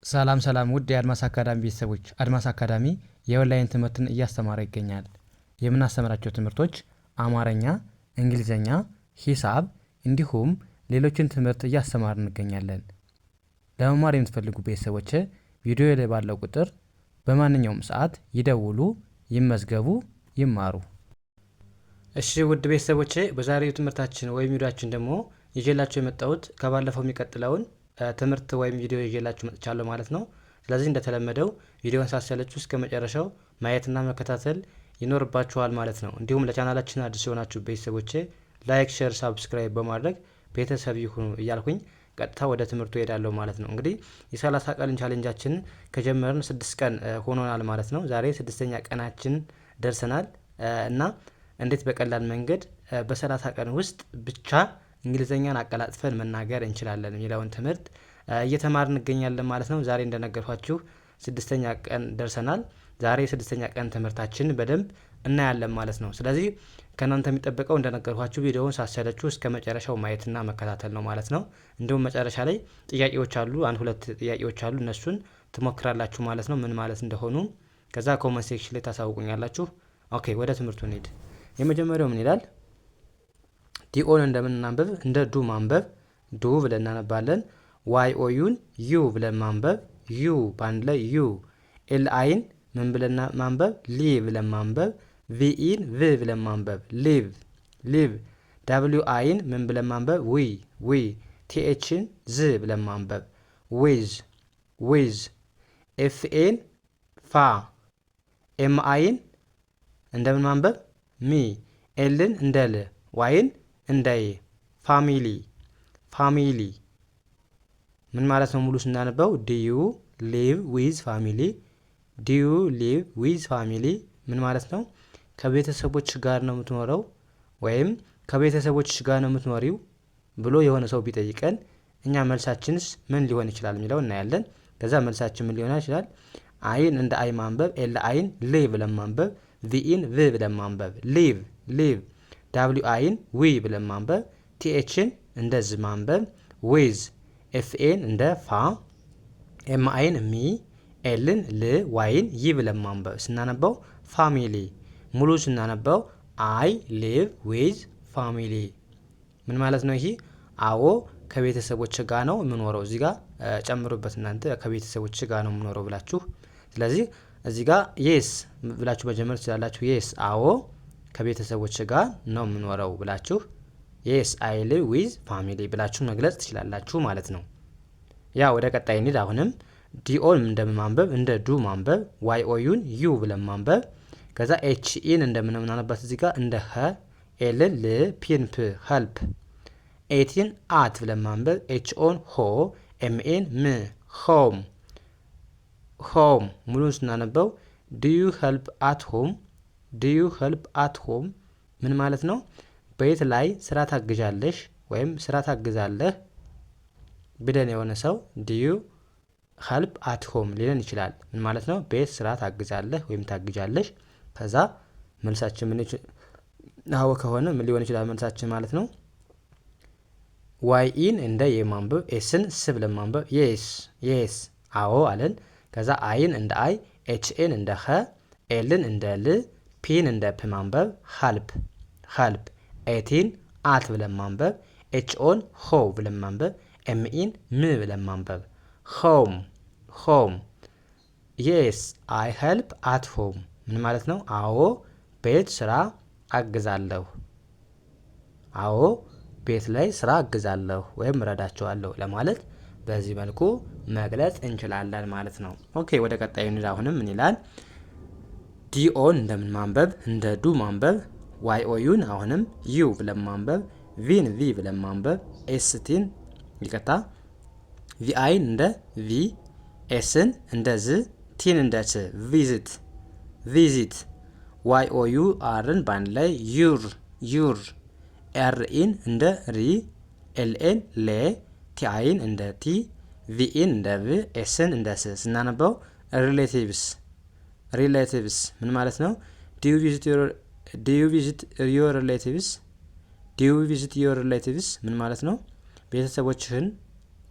ሰላም ውድ የአድማስ አካዳሚ ቤተሰቦች፣ አድማስ አካዳሚ የኦንላይን ትምህርትን እያስተማረ ይገኛል። የምናስተምራቸው ትምህርቶች አማርኛ፣ እንግሊዝኛ፣ ሂሳብ እንዲሁም ሌሎችን ትምህርት እያስተማር እንገኛለን። ለመማር የምትፈልጉ ቤተሰቦች ቪዲዮ ላይ ባለው ቁጥር በማንኛውም ሰዓት ይደውሉ፣ ይመዝገቡ፣ ይማሩ። እሺ ውድ ቤተሰቦቼ በዛሬው ትምህርታችን ወይም ቪዲዮአችን ደግሞ ይዤላችሁ የመጣሁት ከባለፈው የሚቀጥለውን ትምህርት ወይም ቪዲዮ ይዤላችሁ መጥቻለሁ ማለት ነው። ስለዚህ እንደተለመደው ቪዲዮውን ሳትሰለቹ እስከ መጨረሻው ማየትና መከታተል ይኖርባችኋል ማለት ነው። እንዲሁም ለቻናላችን አዲስ የሆናችሁ ቤተሰቦቼ ላይክ፣ ሼር፣ ሳብስክራይብ በማድረግ ቤተሰብ ይሁኑ እያልኩኝ ቀጥታ ወደ ትምህርቱ ሄዳለሁ ማለት ነው። እንግዲህ የ30 ቀን ቻሌንጃችን ከጀመርን 6 ቀን ሆኖናል ማለት ነው። ዛሬ 6ኛ ቀናችን ደርሰናል እና እንዴት በቀላል መንገድ በ30 ቀን ውስጥ ብቻ እንግሊዘኛን አቀላጥፈን መናገር እንችላለን የሚለውን ትምህርት እየተማርን እንገኛለን ማለት ነው። ዛሬ እንደነገርኳችሁ 6ኛ ቀን ደርሰናል። ዛሬ 6ኛ ቀን ትምህርታችን በደንብ እናያለን ማለት ነው። ስለዚህ ከእናንተ የሚጠበቀው እንደነገርኳችሁ ቪዲዮውን ሳትሰለቹ እስከ መጨረሻው ማየትና መከታተል ነው ማለት ነው። እንዲሁም መጨረሻ ላይ ጥያቄዎች አሉ፣ 1-2 ጥያቄዎች አሉ። እነሱን ትሞክራላችሁ ማለት ነው ምን ማለት እንደሆኑ። ከዛ ኮመንት ሴክሽን ላይ ታሳውቁኛላችሁ። ኦኬ ወደ ትምህርቱ እንሂድ። የመጀመሪያው ምን ይላል? ዲኦን እንደምናንበብ እንደ ዱ ማንበብ ዱ ብለን እናነባለን። ዋይ ኦዩን ዩ ብለን ማንበብ ዩ ባንድ ላይ ዩ። ኤል አይን ምን ብለን ማንበብ ሊ ብለን ማንበብ ቪኢን ቭ ብለን ማንበብ ሊቭ ሊቭ። ዳብሊው አይን ምን ብለን ማንበብ ዊ ዊ። ቲኤችን ዝ ብለን ማንበብ ዊዝ ዊዝ። ኤፍኤን ፋ። ኤም አይን እንደምን ማንበብ ሚ። ኤልን እንደ ል ዋይን እንዳይ ፋሚሊ ፋሚሊ። ምን ማለት ነው? ሙሉ ስናነበው ዲዩ ሊቭ ዊዝ ፋሚሊ ዲዩ ሊቭ ዊዝ ፋሚሊ ምን ማለት ነው? ከቤተሰቦች ጋር ነው የምትኖረው ወይም ከቤተሰቦች ጋር ነው የምትኖሪው ብሎ የሆነ ሰው ቢጠይቀን እኛ መልሳችንስ ምን ሊሆን ይችላል የሚለው እናያለን። ከዛ መልሳችን ምን ሊሆን ይችላል? አይን እንደ አይ ማንበብ፣ ኤል አይን ሊ ብለን ማንበብ፣ ቪኢን ቭ ብለን ማንበብ ሊቭ ሊቭ። ዳብሊው አይን ዊ ብለን ማንበብ፣ ቲኤችን እንደ ዝ ማንበብ ዊዝ፣ ኤፍኤን እንደ ፋ፣ ኤም አይን ሚ፣ ኤልን ል፣ ዋይን ይ ብለን ማንበብ ስናነበው ፋሚሊ። ሙሉ ስናነበው አይ ሊቭ ዊዝ ፋሚሊ ምን ማለት ነው? ይሄ አዎ ከቤተሰቦች ጋር ነው የምኖረው። እዚህ ጋር ጨምሩበት እናንተ ከቤተሰቦች ጋር ነው የምኖረው ብላችሁ። ስለዚህ እዚህ ጋር የስ ብላችሁ መጀመር ትችላላችሁ። የስ አዎ ከቤተሰቦች ጋር ነው የምኖረው ብላችሁ የስ አይ ሊቭ ዊዝ ፋሚሊ ብላችሁ መግለጽ ትችላላችሁ ማለት ነው። ያ ወደ ቀጣይ እንሂድ። አሁንም ዲኦን እንደማንበብ እንደ ዱ ማንበብ፣ ዋይ ኦዩን ዩ ብለን ማንበብ። ከዛ ኤች ኢን እንደምናነባት እዚህ ጋር እንደ ኸ፣ ኤልን ል፣ ፒን ፕ ኸልፕ። ኤቲን አት ብለን ማንበብ፣ ኤች ኦን ሆ፣ ኤምኤን ም ሆም ሆም። ሙሉን ስናነበው ዲዩ ኸልፕ አት ሆም ዲዩ ኸልፕ አት ሆም ምን ማለት ነው? ቤት ላይ ስራ ታግዣለሽ ወይም ስራ ታግዛለህ ብለን የሆነ ሰው ዲዩ ኸልፕ አት ሆም ሊለን ይችላል። ምን ማለት ነው? ቤት ስራ ታግዛለህ ወይም ታግዣለሽ። ከዛ መልሳችን ምን አዎ ከሆነ ምን ሊሆን ይችላል መልሳችን ማለት ነው? ዋይ ኢን እንደ የማንበብ፣ ኤስን ስ ብለን ማንበብ የስ የስ አዎ አለን። ከዛ አይን እንደ አይ፣ ኤችኤን እንደ ኸ፣ ኤልን እንደ ል፣ ፒን እንደ ፕ ማንበብ ኸልፕ ኸልፕ። ኤቲን አት ብለን ማንበብ፣ ኤችኦን ሆ ብለን ማንበብ፣ ኤምኢን ም ብለን ማንበብ ሆም ሆም። የስ አይ ሄልፕ አት ሆም ምን ማለት ነው? አዎ ቤት ስራ አግዛለሁ አዎ ቤት ላይ ስራ አግዛለሁ ወይም እረዳቸዋለሁ ለማለት በዚህ መልኩ መግለጽ እንችላለን ማለት ነው። ኦኬ ወደ ቀጣዩ እንሂድ። አሁንም ምን ይላል? ዲኦን እንደምን ማንበብ እንደ ዱ ማንበብ፣ ዋይ ኦዩን አሁንም ዩ ብለን ማንበብ፣ ቪን ቪ ብለን ማንበብ፣ ኤስቲን ይቀጣ፣ ቪአይን እንደ ቪ፣ ኤስን እንደ ዝ፣ ቲን እንደ ት ቪዚት ቪዚት። ዋይ ኦዩ አርን ባንድ ላይ ዩር ዩር፣ ኤርኢን እንደ ሪ፣ ኤልኤን ሌ፣ ቲአይን እንደ ቲ፣ ቪኢን እንደ ቭ፣ ኤስን እንደ ስ ስናነበው ሪሌቲቭስ ሪሌቲቭስ ምን ማለት ነው? ዲዩ ቪዚት ዮር ሪሌቲቭስ ዲዩ ቪዚት ዮር ሪሌቲቭስ ምን ማለት ነው? ቤተሰቦችህን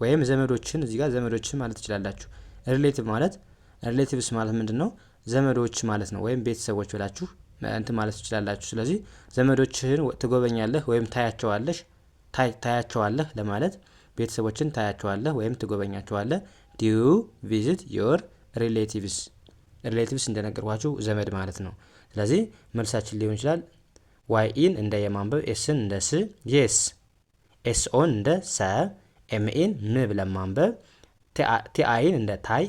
ወይም ዘመዶችን እዚህ ጋር ዘመዶችን ማለት ትችላላችሁ። ሪሌቲቭ ማለት ሪሌቲቭስ ማለት ምንድነው? ዘመዶች ማለት ነው፣ ወይም ቤተሰቦች ብላችሁ እንትን ማለት ትችላላችሁ። ስለዚህ ዘመዶችህን ትጎበኛለህ ወይም ታያቸዋለህ ለማለት ቤተሰቦችን ታያቸዋለህ ወይም ትጎበኛቸዋለህ። ዲዩ ቪዚት ዮር ሪሌቲቭስ። ሪሌቲቭስ እንደነገርኳችሁ ዘመድ ማለት ነው። ስለዚህ መልሳችን ሊሆን ይችላል ዋይ ኢን እንደ የማንበብ ኤስን እንደ ስ፣ የስ ኤስ ኦን እንደ ሰ፣ ኤምኢን ም ብለን ማንበብ፣ ቲአይን እንደ ታይ፣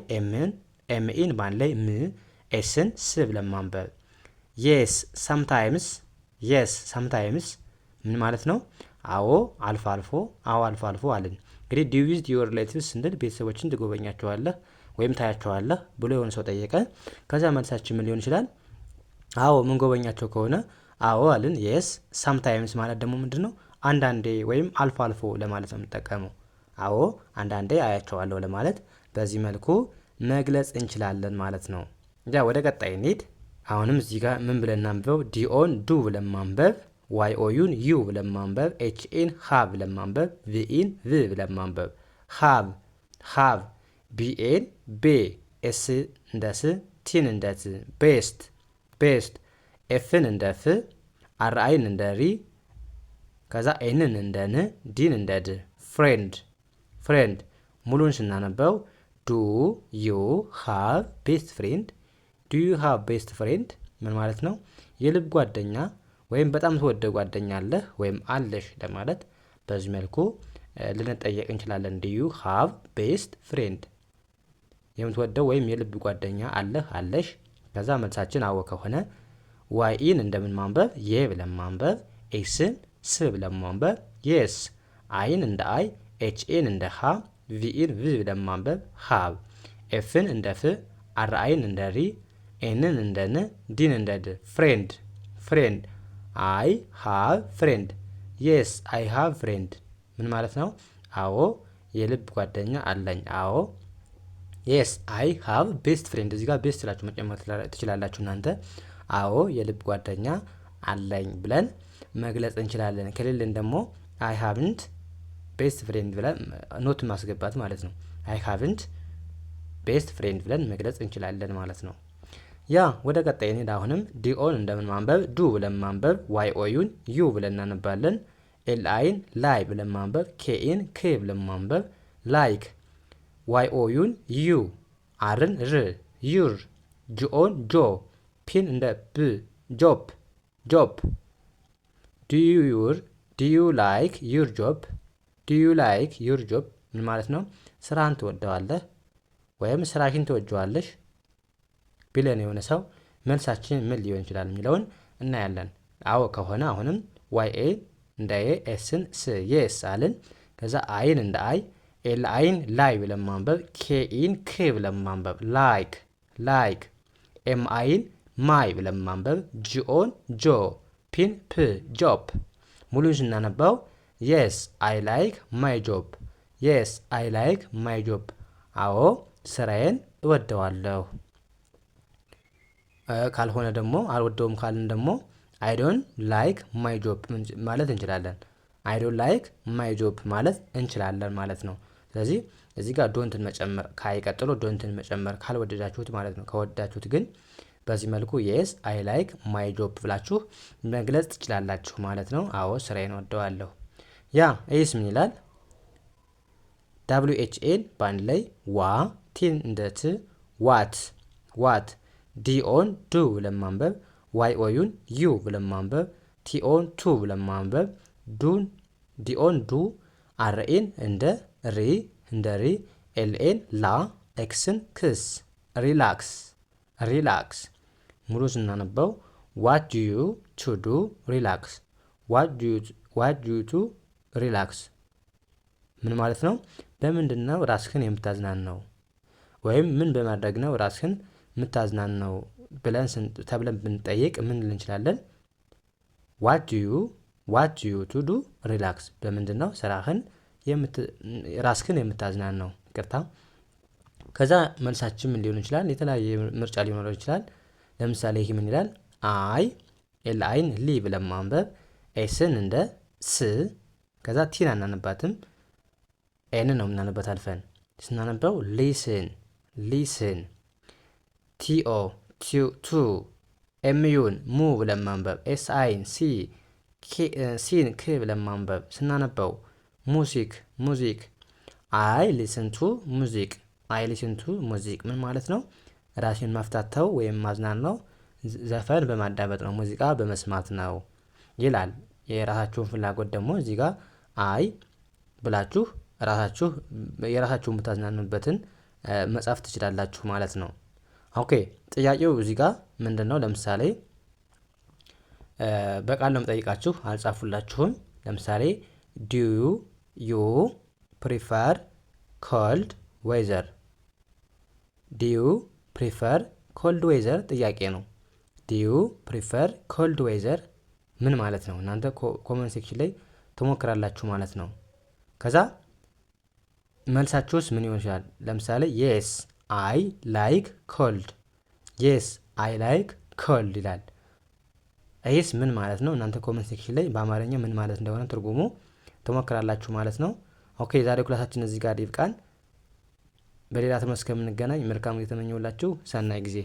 ኤምኢን ባን ላይ ም፣ ኤስን ስ ብለን ማንበብ። የስ ሳምታይምስ፣ የስ ሳምታይምስ ምን ማለት ነው? አዎ አልፎ አልፎ፣ አዎ አልፎ አልፎ አልን። እንግዲህ ዲዩ ቪዚት ዩር ሪሌቲቭስ ስንል ቤተሰቦችን ትጎበኛቸዋለህ ወይም ታያቸዋለህ ብሎ የሆነ ሰው ጠየቀ። ከዛ መልሳችን ምን ሊሆን ይችላል? አዎ ምን ጎበኛቸው ከሆነ አዎ አልን። የስ ሳምታይምስ ማለት ደግሞ ምንድን ነው? አንዳንዴ ወይም አልፎ አልፎ ለማለት ነው የምንጠቀመው። አዎ አንዳንዴ አያቸዋለሁ ለማለት በዚህ መልኩ መግለጽ እንችላለን ማለት ነው። ያ ወደ ቀጣይ እንሂድ። አሁንም እዚህ ጋር ምን ብለን እናንብበው? ዲኦን ዱ ብለን ማንበብ፣ ዋይ ኦዩን ዩ ብለን ማንበብ፣ ኤችኤን ሀ ብለን ማንበብ፣ ቪኢን ቭ ብለን ማንበብ። ሀብ ሀብ፣ ቢኤን ቤ፣ ኤስ እንደ ስ፣ ቲን እንደ ት፣ ቤስት ቤስት፣ ኤፍን እንደ ፍ፣ አርአይን እንደ ሪ፣ ከዛ ኤንን እንደ ን፣ ዲን እንደ ድ። ፍሬንድ ፍሬንድ፣ ሙሉን ስናነበው ዱ ዩ ሃቭ ቤስት ፍሬንድ። ዱ ዩ ሃቭ ቤስት ፍሬንድ ምን ማለት ነው? የልብ ጓደኛ ወይም በጣም ተወደ ጓደኛ አለህ ወይም አለሽ ለማለት በዚህ መልኩ ልንጠየቅ እንችላለን። ዱ ዩ ሃቭ ቤስት ፍሬንድ፣ የምትወደው ወይም የልብ ጓደኛ አለህ አለሽ። ከዛ መልሳችን አዎ ከሆነ ዋይ ኢን እንደምን ማንበብ? የ ብለን ማንበብ፣ ኤስን ስ ብለን ማንበብ፣ የስ አይን እንደ አይ፣ ኤችኤን እንደ ሃ፣ ቪኢን ቭ ብለን ማንበብ ሃብ፣ ኤፍን እንደ ፍ፣ አርአይን እንደ ሪ፣ ኤንን እንደ ን፣ ዲን እንደ ድ። ፍሬንድ ፍሬንድ፣ አይ ሃቭ ፍሬንድ፣ የስ አይ ሃቭ ፍሬንድ ምን ማለት ነው? አዎ የልብ ጓደኛ አለኝ። አዎ የስ አይ ሃቭ ቤስት ፍሬንድ፣ እዚህ ጋር ቤስት ላችሁ መጨመር ትችላላችሁ እናንተ። አዎ የልብ ጓደኛ አለኝ ብለን መግለጽ እንችላለን። ከሌለን ደግሞ አይ ሃቭንት ቤስት ፍሬንድ ብለን ኖት ማስገባት ማለት ነው። አይ ሃቭንት ቤስት ፍሬንድ ብለን መግለጽ እንችላለን ማለት ነው። ያ ወደ ቀጣይ እንሂድ። አሁንም ዲኦን እንደምን ማንበብ? ዱ ብለን ማንበብ፣ ዋይ ኦዩን ዩ ብለን እናነባለን፣ ኤል አይን ላይ ብለን ማንበብ፣ ኬኢን ክ ብለን ማንበብ፣ ላይክ፣ ዋይ ኦዩን ዩ፣ አርን ር፣ ዩር፣ ጂኦን ጆ፣ ፒን እንደ ብ፣ ጆፕ ጆፕ። ዱ ዩ ላይክ ዩር ጆብ? ዱ ዩ ላይክ ዩር ጆብ ምን ማለት ነው? ስራህን ትወደዋለህ ወይም ስራሽን ትወጀዋለሽ ቢለን የሆነ ሰው መልሳችን ምን ሊሆን ይችላል የሚለውን እናያለን። አዎ ከሆነ አሁንም ዋይ ኤ እንደ ኤ፣ ኤስን ስ፣ የስ አልን። ከዛ አይን እንደ አይ፣ ኤል አይን ላይ ብለን ማንበብ፣ ኬኢን ክ ብለን ማንበብ ላይክ ላይክ፣ ኤም አይን ማይ ብለን ማንበብ፣ ጂኦን ጆ፣ ፒን ፕ ጆፕ። ሙሉን ስናነባው የስ አይ ላይክ ማይ ጆብ፣ የስ አይ ላይክ ማይ ጆብ፣ አዎ ስራዬን እወደዋለሁ። ካልሆነ ደግሞ አልወደውም ካልን ደግሞ አይ ዶንት ላይክ ማይ ጆብ ማለት እንችላለን። አይ ዶንት ላይክ ማይ ጆብ ማለት እንችላለን ማለት ነው። ስለዚህ እዚህ ጋር ዶንትን መጨመር ካይቀጥሎ ዶንትን መጨመር ካልወደዳችሁት ማለት ነው። ከወደዳችሁት ግን በዚህ መልኩ የስ አይ ላይክ ማይ ጆብ ብላችሁ መግለጽ ትችላላችሁ ማለት ነው። አዎ ስራዬን ወደዋለሁ። ያ ኤስ ምን ይላል? WHN በአንድ ላይ ዋ፣ ቲን እንደ ት፣ ዋት ዋት፣ ዲኦን ዱ ብለን ማንበብ፣ ዋይ ኦዩን ዩ ብለን ማንበብ፣ ቲኦን ቱ ብለን ማንበብ፣ ዱን ዲኦን ዱ፣ አርኤን እንደ ሪ እንደ ሪ፣ ኤልኤን ላ፣ ኤክስን ክስ፣ ሪላክስ ሪላክስ። ሙሉ ስናነበው ዋት ዱ ዩ ቱ ዱ ሪላክስ፣ ዋት ዱ ዩ ቱ ሪላክስ ምን ማለት ነው? በምንድን ነው ራስህን የምታዝናናው ወይም ምን በማድረግ ነው ራስህን የምታዝናናው ብለን ተብለን ብንጠይቅ ምን ልንል እንችላለን? ዋት ዱ ዩ ቱ ዱ ሪላክስ፣ በምንድን ነው ራስህን የምታዝናናው? ይቅርታ። ከዛ መልሳችን ምን ሊሆን ይችላል? የተለያየ ምርጫ ሊኖረው ይችላል። ለምሳሌ ይህ ምን ይላል? አይ ኤል አይን ሊ ብለን ማንበብ፣ ኤስን እንደ ስ፣ ከዛ ቲን አናነባትም፣ ኤን ነው የምናነበት አልፈን ስናነበው ሊስን ሊስን። ቲኦ ቱ፣ ኤምዩን ሙ ብለን ማንበብ፣ ኤስአይን ሲን ክ ብለን ማንበብ። ስናነበው ሙዚክ ሙዚክ። አይ ሊስን ቱ ሙዚክ፣ አይ ሊስን ቱ ሙዚክ ምን ማለት ነው? ራሴን ማፍታተው ወይም ማዝናን ነው። ዘፈን በማዳመጥ ነው፣ ሙዚቃ በመስማት ነው ይላል። የራሳችሁን ፍላጎት ደግሞ እዚህ ጋር አይ ብላችሁ የራሳችሁን የምታዝናኑበትን መጻፍ ትችላላችሁ ማለት ነው። ኦኬ ጥያቄው እዚህ ጋር ምንድን ነው? ለምሳሌ በቃል ነው የምጠይቃችሁ፣ አልጻፉላችሁም። ለምሳሌ ዱ ዩ ፕሪፈር ኮልድ ዌዘር? ዱ ዩ ፕሪፈር ኮልድ ዌዘር ጥያቄ ነው። ዱ ዩ ፕሪፈር ኮልድ ዌዘር ምን ማለት ነው? እናንተ ኮመንት ሴክሽን ላይ ትሞክራላችሁ ማለት ነው። ከዛ መልሳችሁስ ምን ይሆን ይችላል? ለምሳሌ የስ አይ ላይክ ኮልድ፣ የስ አይ ላይክ ኮልድ ይላል። ይህስ ምን ማለት ነው? እናንተ ኮመንት ሴክሽን ላይ በአማርኛ ምን ማለት እንደሆነ ትርጉሙ ትሞክራላችሁ ማለት ነው። ኦኬ የዛሬው ክላሳችን እዚህ ጋር ይብቃን። በሌላ ትምህርት እስከምንገናኝ መልካም ጊዜ ተመኘሁላችሁ። ሰናይ ጊዜ